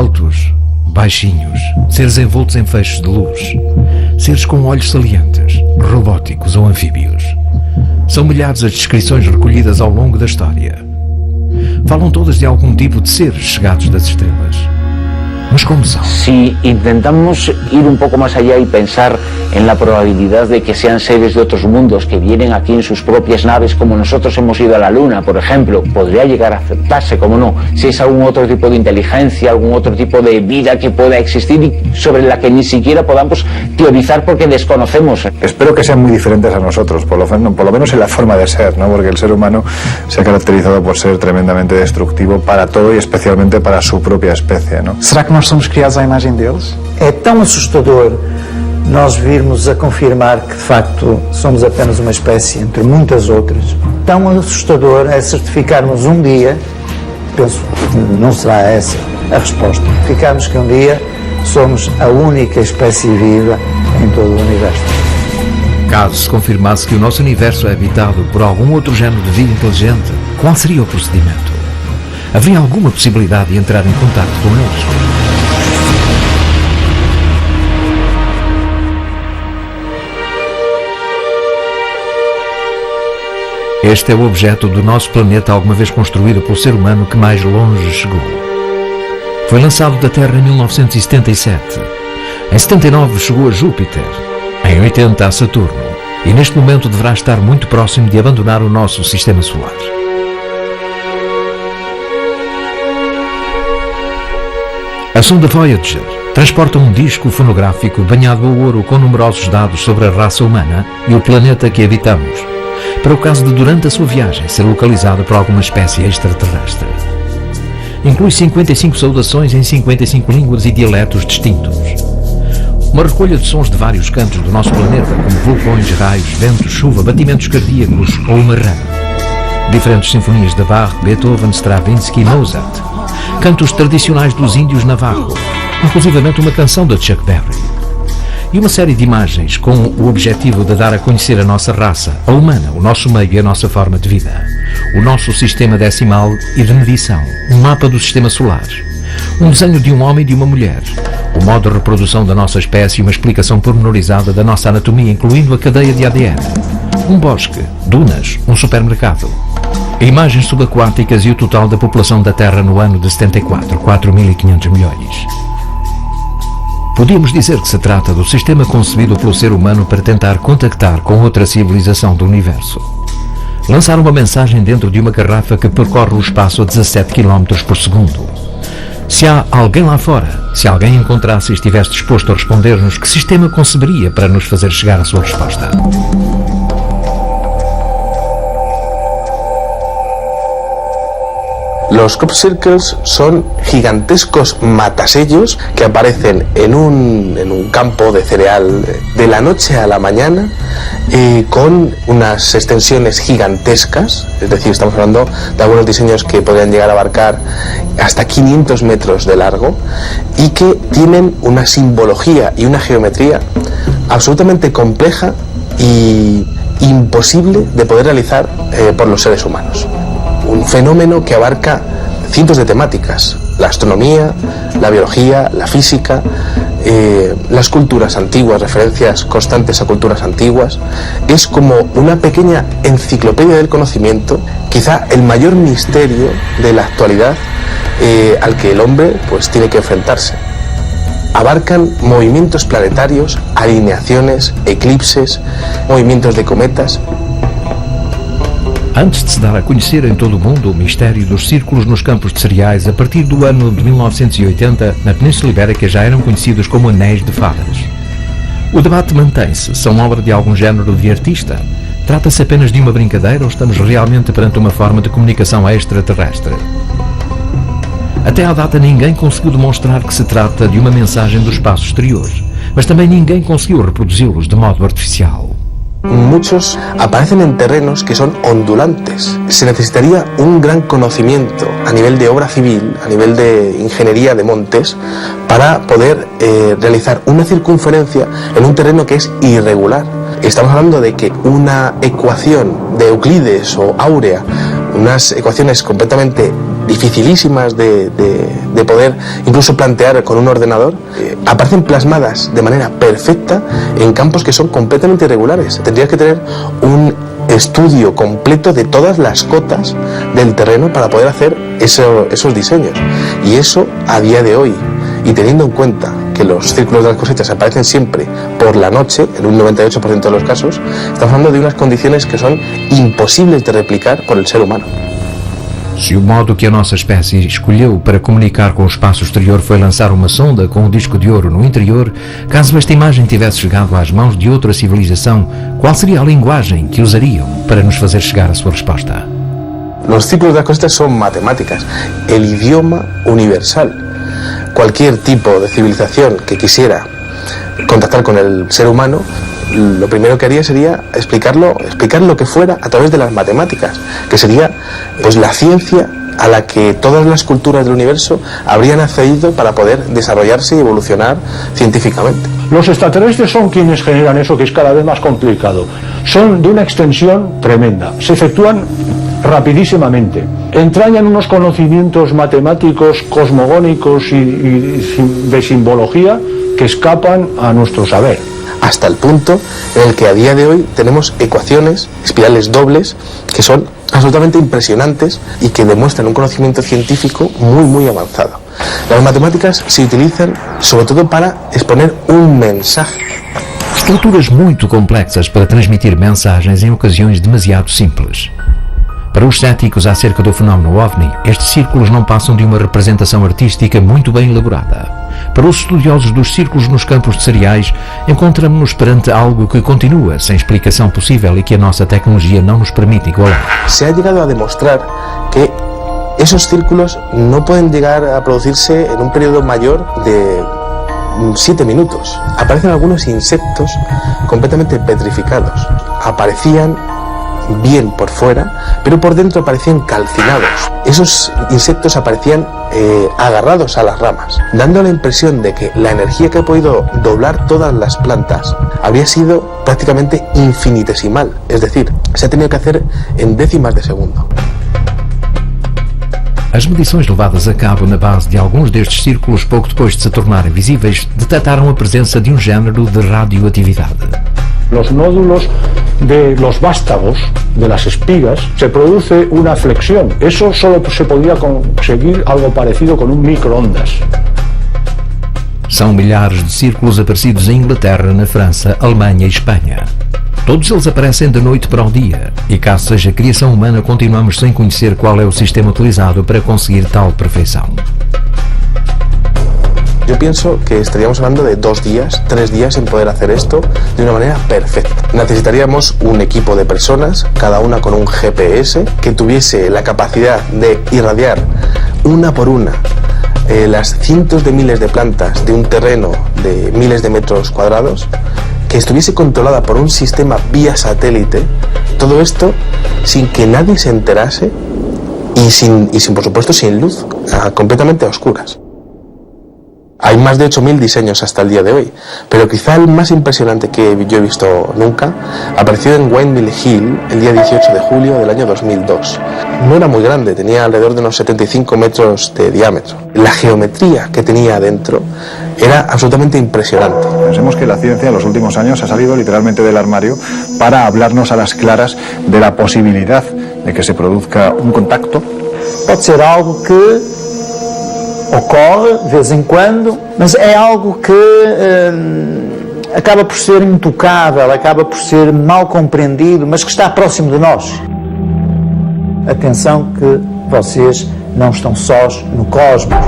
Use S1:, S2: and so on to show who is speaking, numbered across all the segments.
S1: Altos, baixinhos, seres envoltos em feixes de luz, seres com olhos salientes, robóticos ou anfíbios. São milhares as descrições recolhidas ao longo da história. Falam todas de algum tipo de seres chegados das estrelas. Mas como son?
S2: Si intentamos ir un poco más allá y pensar en la probabilidad de que sean seres de otros mundos que vienen aquí en sus propias naves, como nosotros hemos ido a la Luna, por ejemplo, podría llegar a aceptarse, como no, si es algún otro tipo de inteligencia, algún otro tipo de vida que pueda existir y sobre la que ni siquiera podamos teorizar porque desconocemos.
S3: Espero que sean muy diferentes a nosotros, por lo menos en la forma de ser, ¿no? Porque el ser humano se ha caracterizado por ser tremendamente destructivo para todo y especialmente para su propia especie, ¿no?
S4: Será que nós somos criados à imagem deles?
S5: É tão assustador nós virmos a confirmar que de facto somos apenas uma espécie entre muitas outras. Tão assustador é certificarmos um dia, penso que não será essa a resposta, certificarmos que um dia somos a única espécie viva em todo o universo.
S1: Caso se confirmasse que o nosso universo é habitado por algum outro género de vida inteligente, qual seria o procedimento? Haveria alguma possibilidade de entrar em contato com eles? Este é o objeto do nosso planeta alguma vez construído pelo ser humano que mais longe chegou. Foi lançado da Terra em 1977. Em 79 chegou a Júpiter. Em 80 a Saturno. E neste momento deverá estar muito próximo de abandonar o nosso sistema solar. A sonda Voyager transporta um disco fonográfico banhado a ouro com numerosos dados sobre a raça humana e o planeta que habitamos, para o caso de, durante a sua viagem, ser localizada por alguma espécie extraterrestre. Inclui 55 saudações em 55 línguas e dialetos distintos. Uma recolha de sons de vários cantos do nosso planeta, como vulcões, raios, ventos, chuva, batimentos cardíacos ou uma rã. Diferentes sinfonias de Bach, Beethoven, Stravinsky e Mozart. Cantos tradicionais dos índios navarro, inclusivamente uma canção de Chuck Berry. E uma série de imagens com o objetivo de dar a conhecer a nossa raça, a humana, o nosso meio e a nossa forma de vida. O nosso sistema decimal e de medição, um mapa do sistema solar, um desenho de um homem e de uma mulher, o modo de reprodução da nossa espécie e uma explicação pormenorizada da nossa anatomia, incluindo a cadeia de ADN, um bosque, dunas, um supermercado. Imagens subaquáticas e o total da população da Terra no ano de 74, 4.500 milhões. Podíamos dizer que se trata do sistema concebido pelo ser humano para tentar contactar com outra civilização do universo. Lançar uma mensagem dentro de uma garrafa que percorre o espaço a 17 km por segundo. Se há alguém lá fora, se alguém encontrasse e estivesse disposto a responder-nos, que sistema conceberia para nos fazer chegar a sua resposta?
S6: Los crop circles son gigantescos matasellos que aparecen en un campo de cereal de la noche a la mañana con unas extensiones gigantescas, es decir, estamos hablando de algunos diseños que podrían llegar a abarcar hasta 500 metros de largo y que tienen una simbología y una geometría absolutamente compleja y imposible de poder realizar por los seres humanos. Un fenómeno que abarca cientos de temáticas: la astronomía, la biología, la física, las culturas antiguas, referencias constantes a culturas antiguas. Es como una pequeña enciclopedia del conocimiento, quizá el mayor misterio de la actualidad al que el hombre pues tiene que enfrentarse. Abarcan movimientos planetarios, alineaciones, eclipses, movimientos de cometas.
S1: Antes de se dar a conhecer em todo o mundo o mistério dos círculos nos campos de cereais, a partir do ano de 1980, na Península Ibérica já eram conhecidos como anéis de fadas. O debate mantém-se. São obra de algum género de artista? Trata-se apenas de uma brincadeira ou estamos realmente perante uma forma de comunicação extraterrestre? Até à data ninguém conseguiu demonstrar que se trata de uma mensagem do espaço exterior, mas também ninguém conseguiu reproduzi-los de modo artificial.
S6: Muchos aparecen en terrenos que son ondulantes. Se necesitaría un gran conocimiento a nivel de obra civil, a nivel de ingeniería de montes, para poder realizar una circunferencia en un terreno que es irregular. Estamos hablando de que una ecuación de Euclides o áurea, unas ecuaciones completamente dificilísimas de poder incluso plantear con un ordenador, aparecen plasmadas de manera perfecta en campos que son completamente irregulares. Tendrías que tener un estudio completo de todas las cotas del terreno para poder hacer esos diseños. Y eso, a día de hoy, y teniendo en cuenta que los círculos de las cosechas aparecen siempre por la noche, en un 98% de los casos, estamos hablando de unas condiciones que son imposibles de replicar por el ser humano.
S1: Se o modo que a nossa espécie escolheu para comunicar com o espaço exterior foi lançar uma sonda com um disco de ouro no interior, caso esta imagem tivesse chegado às mãos de outra civilização, qual seria a linguagem que usariam para nos fazer chegar a sua resposta?
S6: Los círculos de las cosechas son matemáticas, el idioma universal. Cualquier tipo de civilización que quisiera contactar con el ser humano, lo primero que haría sería explicar lo que fuera a través de las matemáticas, que sería pues la ciencia a la que todas las culturas del universo habrían accedido para poder desarrollarse y evolucionar científicamente.
S7: Los extraterrestres son quienes generan eso, que es cada vez más complicado. Son de una extensión tremenda, se efectúan rapidísimamente, entrañan unos conocimientos matemáticos, cosmogónicos y de simbología que escapan a nuestro saber.
S6: Hasta el punto en el que a día de hoy tenemos ecuaciones, espirales dobles, que son absolutamente impresionantes y que demuestran un conocimiento científico muy avanzado. Las matemáticas se utilizan sobre todo para exponer un mensaje.
S1: Estruturas muito complexas para transmitir mensagens em ocasiões demasiado simples. Para os céticos acerca do fenómeno OVNI, estes círculos não passam de uma representação artística muito bem elaborada. Para os estudiosos dos círculos nos campos de cereais, encontramos-nos perante algo que continua sem explicação possível e que a nossa tecnologia não nos permite igualar.
S6: Se ha llegado a demostrar que esos círculos no pueden llegar a producirse en un periodo mayor de 7 minutos. Aparecen algunos insectos completamente petrificados. Aparecían bien por fuera, pero por dentro aparecían calcinados. Esos insectos aparecían agarrados a las ramas, dando la impresión de que la energía que ha podido doblar todas las plantas habría sido prácticamente infinitesimal, es decir, se ha tenido que hacer en décimas de segundo.
S1: As medições levadas a cabo na base de alguns destes círculos pouco depois de se tornarem visíveis detectaram a presença de um género de radioatividade.
S7: Los nódulos de los vástagos, de las espigas, se produce una flexión. Eso solo se podía conseguir algo parecido con un microondas.
S1: São milhares de círculos aparecidos em Inglaterra, na França, Alemanha e Espanha. Todos eles aparecem de noite para o dia, e caso seja criação humana, continuamos sem conhecer qual é o sistema utilizado para conseguir tal perfeição.
S6: Yo pienso que estaríamos hablando de 2 días, 3 días en poder hacer esto de una manera perfecta. Necesitaríamos un equipo de personas, cada una con un GPS, que tuviese la capacidad de irradiar una por una las cientos de miles de plantas de un terreno de miles de metros cuadrados, que estuviese controlada por un sistema vía satélite, todo esto sin que nadie se enterase y sin por supuesto sin luz, completamente a oscuras. Hay más de 8.000 diseños hasta el día de hoy, pero quizá el más impresionante que yo he visto nunca apareció en Windmill Hill el día 18 de julio del año 2002. No era muy grande, tenía alrededor de unos 75 metros de diámetro. La geometría que tenía adentro era absolutamente impresionante.
S3: Pensemos que la ciencia en los últimos años ha salido literalmente del armario para hablarnos a las claras de la posibilidad de que se produzca un contacto.
S5: Pode ser algo que ocorre de vez em quando, mas é algo que acaba por ser intocável, acaba por ser mal compreendido, mas que está próximo de nós. Atenção que vocês não estão sós no cosmos.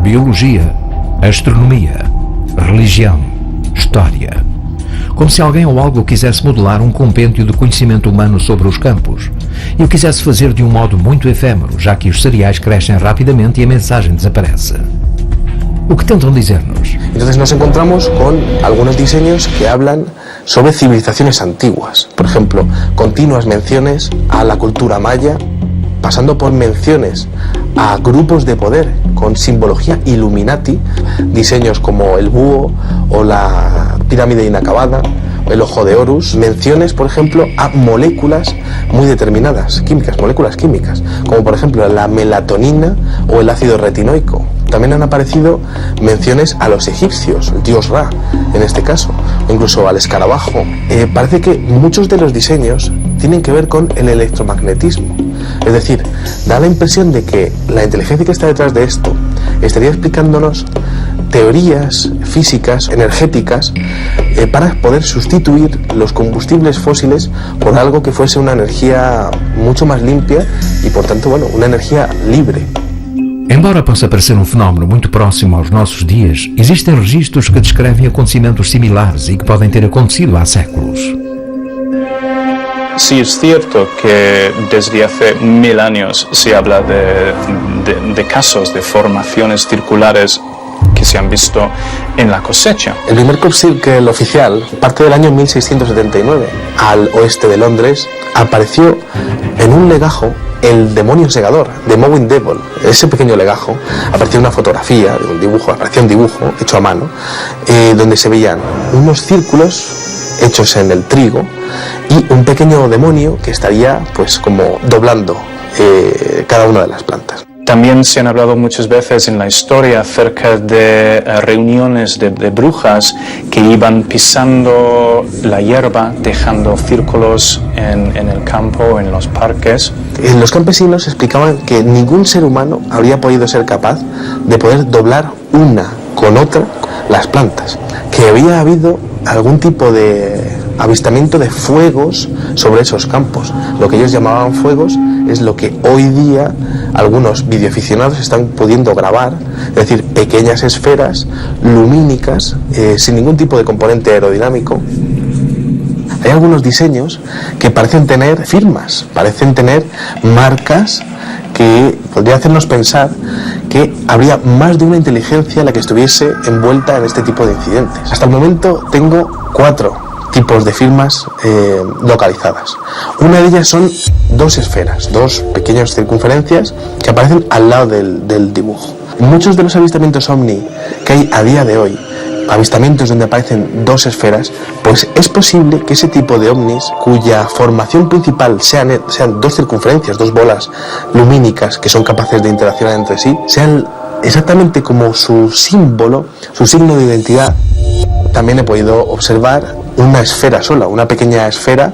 S1: Biologia, astronomia, religião, história. Como se alguém ou algo quisesse modelar um compêndio de conhecimento humano sobre os campos e o quisesse fazer de um modo muito efêmero, já que os cereais crescem rapidamente e a mensagem desaparece. O que tentam dizer-nos?
S6: Entonces nos encontramos con algunos diseños que hablan sobre civilizaciones antiguas. Por ejemplo, continuas menciones a la cultura maya, pasando por menciones a grupos de poder con simbología Illuminati, diseños como el búho o la pirámide inacabada el ojo de Horus, menciones, por ejemplo, a moléculas muy determinadas, químicas, moléculas químicas, como por ejemplo la melatonina o el ácido retinoico. También han aparecido menciones a los egipcios, el dios Ra, en este caso, o incluso al escarabajo. Parece que muchos de los diseños tienen que ver con el electromagnetismo. Es decir, da la impresión de que la inteligencia que está detrás de esto estaría explicándonos teorías físicas, energéticas, para poder sustituir los combustibles fósiles por algo que fuese una energía mucho más limpia y, por tanto, bueno, una energía libre.
S1: Embora possa parecer fenómeno muito próximo aos nossos dias, existem registros que descrevem acontecimentos similares e que podem ter acontecido há séculos.
S8: Sí es cierto que desde hace 1000 años se habla de casos de formaciones circulares que se han visto en la cosecha.
S6: El primer crop circle oficial parte del año 1679. Al oeste de Londres apareció en un legajo el demonio segador de Mowin Devil. Ese pequeño legajo apareció una fotografía de un dibujo, apareció un dibujo hecho a mano, donde se veían unos círculos hechos en el trigo y un pequeño demonio que estaría pues como doblando cada una de las plantas.
S8: También se han hablado muchas veces en la historia acerca de reuniones de brujas que iban pisando la hierba, dejando círculos en el campo, en los parques.
S6: Los campesinos explicaban que ningún ser humano habría podido ser capaz de poder doblar una con otra las plantas, que había habido algún tipo de avistamiento de fuegos sobre esos campos. Lo que ellos llamaban fuegos es lo que hoy día algunos videoaficionados están pudiendo grabar, es decir, pequeñas esferas lumínicas sin ningún tipo de componente aerodinámico. Hay algunos diseños que parecen tener firmas, parecen tener marcas que podría hacernos pensar que habría más de una inteligencia la que estuviese envuelta en este tipo de incidentes. Hasta el momento tengo 4 tipos de firmas localizadas. Una de ellas son 2 esferas, 2 pequeñas circunferencias que aparecen al lado del dibujo. Muchos de los avistamientos ovni que hay a día de hoy, avistamientos donde aparecen 2 esferas, pues es posible que ese tipo de ovnis, cuya formación principal sean 2 circunferencias, 2 bolas lumínicas que son capaces de interaccionar entre sí, sean exactamente como su símbolo, su signo de identidad. También he podido observar una esfera sola, una pequeña esfera.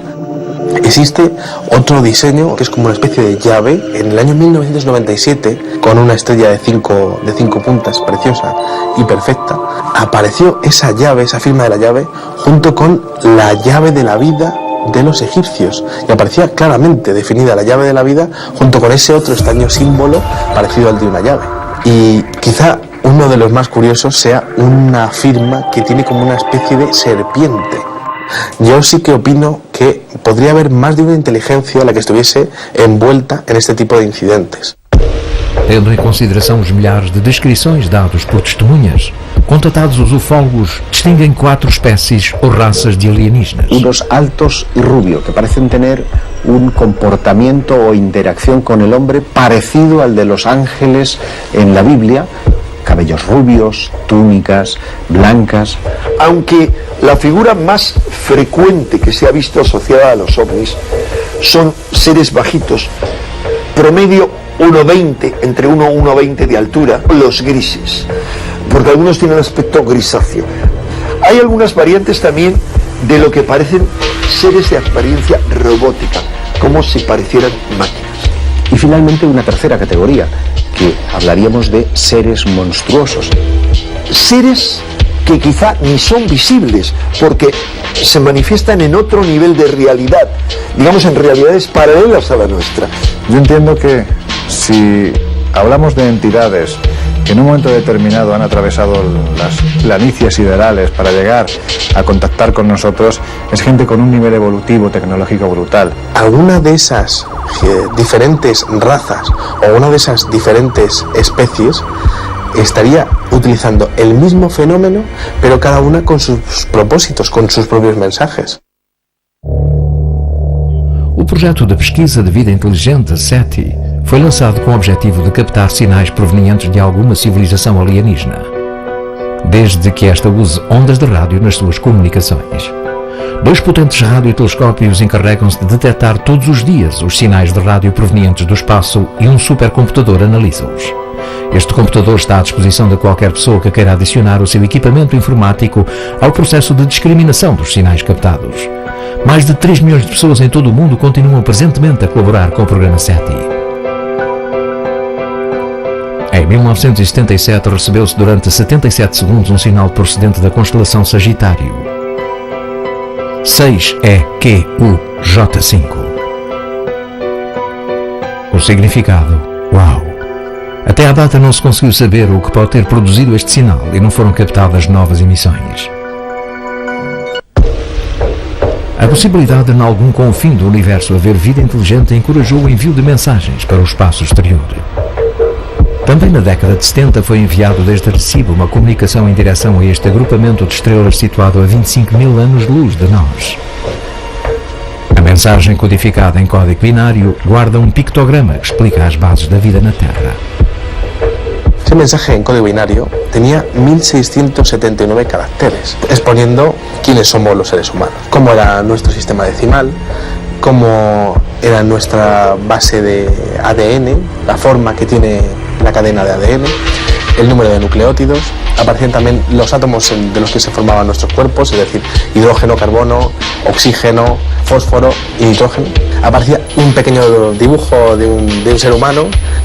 S6: Existe otro diseño que es como una especie de llave. En el año 1997, con una estrella de 5 puntas preciosa y perfecta, apareció esa llave, esa firma de la llave, junto con la llave de la vida de los egipcios, y aparecía claramente definida la llave de la vida junto con ese otro extraño símbolo parecido al de una llave. Y quizá uno de los más curiosos sea una firma que tiene como una especie de serpiente. Yo sí que opino que podría haber más de una inteligencia la que estuviese envuelta en este tipo de incidentes.
S1: Tendo em consideração os milhares de descrições dados por testemunhas, contatados os ufólogos distinguem 4 espécies ou raças de alienígenas.
S2: Unos altos y rubios que parecen tener un comportamiento o interacción con el hombre parecido al de los ángeles en la Biblia, cabellos rubios, túnicas blancas.
S9: Aunque la figura más frecuente que se ha visto asociada a los ovnis son seres bajitos, promedio 1,20, entre 1 y 1,20 de altura, los grises, porque algunos tienen aspecto grisáceo. Hay algunas variantes también de lo que parecen seres de apariencia robótica, como si parecieran máquinas.
S2: Y finalmente una tercera categoría, que hablaríamos de seres monstruosos.
S9: Seres que quizá ni son visibles, porque se manifiestan en otro nivel de realidad, digamos en realidades paralelas a la nuestra.
S3: Yo entiendo que si hablamos de entidades que en un momento determinado han atravesado las planicies siderales para llegar a contactar con nosotros, es gente con un nivel evolutivo tecnológico brutal.
S6: Alguna de esas diferentes razas o una de esas diferentes especies estaría utilizando el mismo fenómeno, pero cada una con sus propósitos, con sus propios mensajes.
S1: O projeto de pesquisa de vida inteligente, SETI, foi lançado com o objetivo de captar sinais provenientes de alguma civilização alienígena, desde que esta use ondas de rádio nas suas comunicações. Dois potentes radiotelescópios encarregam-se de detectar todos os dias os sinais de rádio provenientes do espaço e um supercomputador analisa-os. Este computador está à disposição de qualquer pessoa que queira adicionar o seu equipamento informático ao processo de discriminação dos sinais captados. Mais de 3 milhões de pessoas em todo o mundo continuam presentemente a colaborar com o programa SETI. Em 1977 recebeu-se durante 77 segundos um sinal procedente da constelação Sagitário. 6EQUJ5. O significado: uau! Até à data não se conseguiu saber o que pode ter produzido este sinal e não foram captadas novas emissões. A possibilidade de, em algum confim do universo, haver vida inteligente encorajou o envio de mensagens para o espaço exterior. Também na década de 70 foi enviado desde Arecibo uma comunicação em direção a este agrupamento de estrelas situado a 25 mil anos-luz de nós. A mensagem codificada em código binário guarda um pictograma que explica as bases da vida na Terra.
S6: Ese mensaje en código binario tenía 1679 caracteres, exponiendo quiénes somos los seres humanos, cómo era nuestro sistema decimal, cómo era nuestra base de ADN, la forma que tiene la cadena de ADN, el número de nucleótidos. Aparecían también los átomos de los que se formaban nuestros cuerpos, es decir, hidrógeno, carbono, oxígeno, fósforo y nitrógeno. Aparecía un pequeño dibujo de un ser humano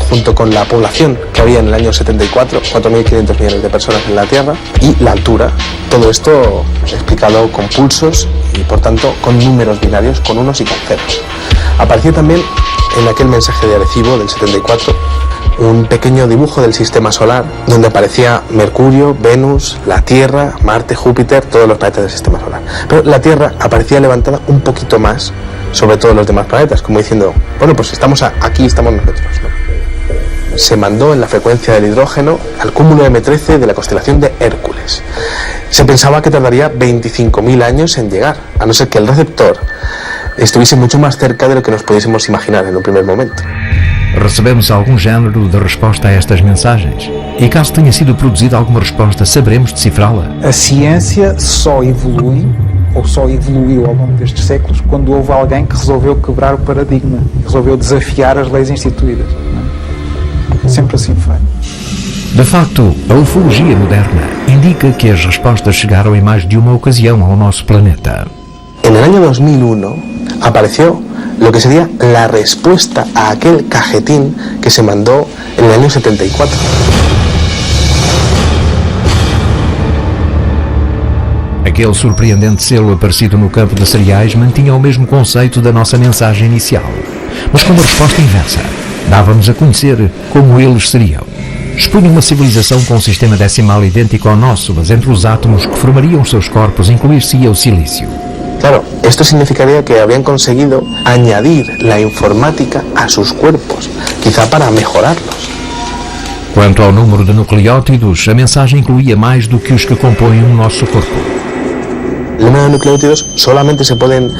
S6: junto con la población que había en el año 74, 4.500 millones de personas en la Tierra, y la altura. Todo esto explicado con pulsos y por tanto con números binarios, con unos y con ceros. Aparecía también en aquel mensaje de Arecibo del 74 un pequeño dibujo del sistema solar donde aparecía Mercurio, Venus, la Tierra, Marte, Júpiter, todos los planetas del sistema solar. Pero la Tierra aparecía levantada un poquito más sobre todos los demás planetas, como diciendo, bueno, pues estamos aquí, estamos nosotros, ¿no? Se mandó en la frecuencia del hidrógeno al cúmulo M13 de la constelación de Hércules. Se pensaba que tardaría 25.000 años en llegar, a no ser que el receptor estuviese mucho más cerca de lo que nos pudiésemos imaginar en un primer momento.
S1: Recebemos algum género de resposta a estas mensagens? E caso tenha sido produzida alguma resposta, saberemos decifrá-la?
S4: A ciência só evolui, ou só evoluiu ao longo destes séculos, quando houve alguém que resolveu quebrar o paradigma, resolveu desafiar as leis instituídas. Não é? Sempre assim foi.
S1: De facto, a ufologia moderna indica que as respostas chegaram em mais de uma ocasião ao nosso planeta.
S6: En el año 2001 apareció lo que sería la respuesta a aquel cajetín que se mandó en el año 74.
S1: Aquele surpreendente selo aparecido no campo de cereais mantinha o mesmo conceito da nossa mensagem inicial, mas com uma resposta inversa. Dava-nos a conhecer como eles seriam. Expunha uma civilização com um sistema decimal idêntico ao nosso, mas entre os átomos que formariam os seus corpos incluir-se-ia o silício.
S6: Claro, esto significaría que habían conseguido añadir la informática a sus cuerpos, quizá para mejorarlos.
S1: Quanto ao número de nucleótidos, a mensagem incluía mais do que os que compõem o nosso corpo.
S6: El número de nucleótidos solamente se pueden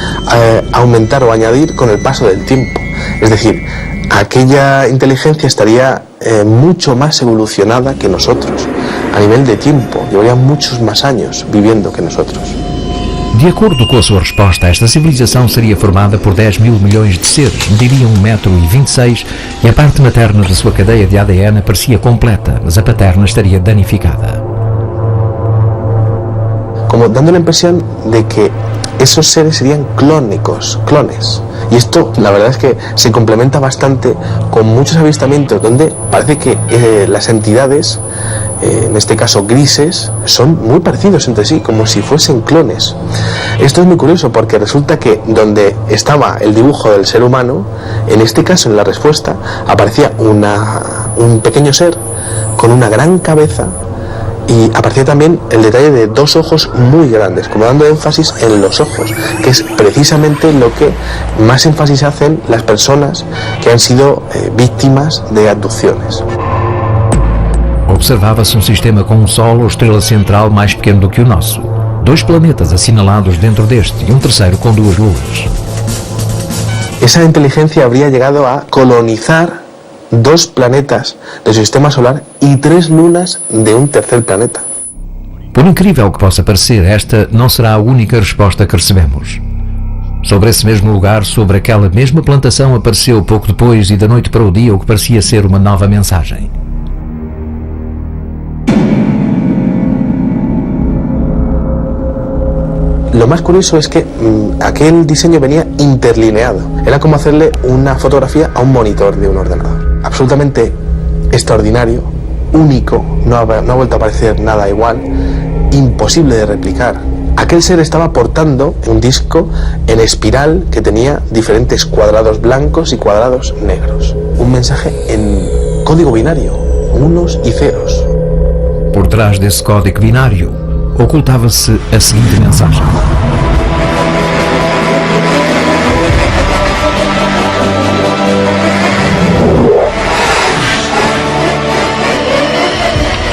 S6: aumentar o añadir con el paso del tiempo. Es decir, aquella inteligencia estaría mucho más evolucionada que nosotros. A nivel de tiempo, llevaría muchos más años viviendo que nosotros.
S1: De acordo com a sua resposta, esta civilização seria formada por 10 mil milhões de seres, mediriam 1,26 m e a parte materna da sua cadeia de ADN parecia completa, mas a paterna estaria danificada.
S6: Como dando la impresión de que esos seres serían clónicos, clones. Y esto, la verdad es que se complementa bastante con muchos avistamientos donde parece que las entidades, en este caso grises, son muy parecidos entre sí, como si fuesen clones. Esto es muy curioso porque resulta que donde estaba el dibujo del ser humano, en este caso en la respuesta, aparecía un pequeño ser con una gran cabeza. Y aparecía también el detalle de dos ojos muy grandes, como dando énfasis en los ojos, que es precisamente lo que más énfasis hacen las personas que han sido víctimas de abducciones.
S1: Observava-se sistema com um Sol ou estrela central mais pequeno do que o nosso, 2 planetas assinalados dentro deste e um terceiro com 2 luas.
S6: Esa inteligencia habría llegado a colonizar 2 planetas del sistema solar y 3 lunas de un tercer planeta.
S1: Por incrível que possa parecer, esta não será a única resposta que recebemos. Sobre esse mesmo lugar, sobre aquela mesma plantação, apareceu pouco depois e da noite para o dia o que parecia ser uma nova mensagem.
S6: Lo más curioso es que aquel diseño venía interlineado. Era como hacerle una fotografía a un monitor de un ordenador. Absolutamente extraordinario, único, no ha vuelto a aparecer nada igual, imposible de replicar. Aquel ser estaba portando un disco en espiral que tenía diferentes cuadrados blancos y cuadrados negros. Un mensaje en código binario, unos y ceros.
S1: Por trás desse código binário, ocultava-se a seguinte mensagem.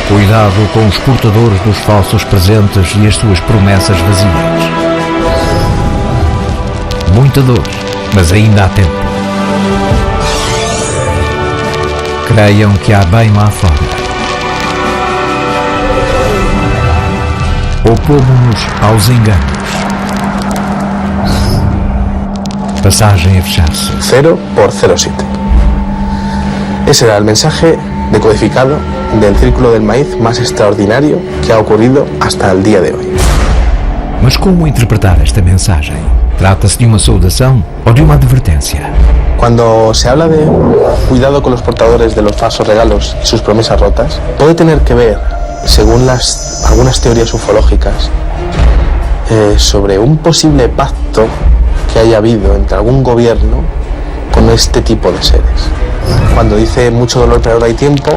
S1: Cuidado com os portadores dos falsos presentes e as suas promessas vazias. Muita dor, mas ainda há tempo. Creiam que há bem lá fora. Opomos-nos aos enganos. Passagem a fechar-se.
S6: 0 por 07. Ese era el mensaje decodificado del Círculo del Maíz más extraordinario que ha ocurrido hasta el día de hoy.
S1: Mas como interpretar esta mensagem? Trata-se de uma saudação ou de uma advertência?
S6: Cuando se habla de cuidado con los portadores de los falsos regalos y sus promesas rotas, puede tener que ver, según algunas teorías ufológicas, sobre un posible pacto que haya habido entre algún gobierno con este tipo de seres. Cuando dice mucho dolor pero ahora hay tiempo,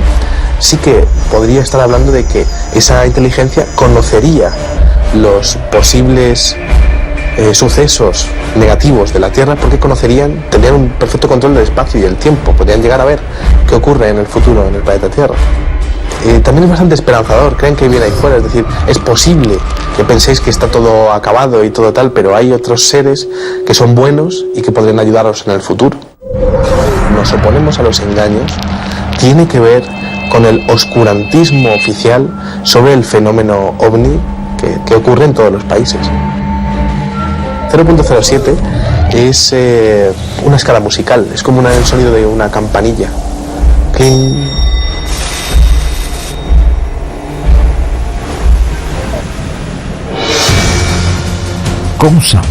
S6: sí que podría estar hablando de que esa inteligencia conocería los posibles sucesos negativos de la Tierra porque tendrían un perfecto control del espacio y del tiempo, podrían llegar a ver qué ocurre en el futuro en el planeta Tierra. También es bastante esperanzador, creen que viene ahí fuera, es decir, es posible que penséis que está todo acabado y todo tal, pero hay otros seres que son buenos y que podrían ayudaros en el futuro. Nos oponemos a los engaños, tiene que ver con el oscurantismo oficial sobre el fenómeno OVNI que ocurre en todos los países. 0.07 es una escala musical, es como el sonido de una campanilla. Cling.
S1: Como são?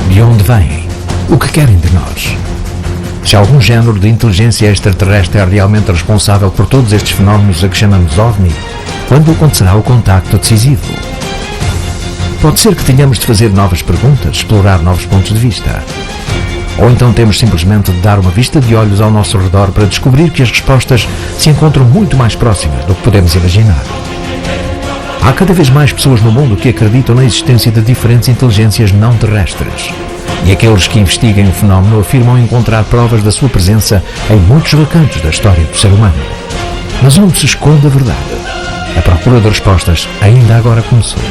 S1: De onde vêm? O que querem de nós? Se algum género de inteligência extraterrestre é realmente responsável por todos estes fenómenos a que chamamos OVNI, quando acontecerá o contacto decisivo? Pode ser que tenhamos de fazer novas perguntas, explorar novos pontos de vista. Ou então temos simplesmente de dar uma vista de olhos ao nosso redor para descobrir que as respostas se encontram muito mais próximas do que podemos imaginar. Há cada vez mais pessoas no mundo que acreditam na existência de diferentes inteligências não terrestres. E aqueles que investigam o fenómeno afirmam encontrar provas da sua presença em muitos recantos da história do ser humano. Mas onde se esconde a verdade? A procura de respostas ainda agora começou.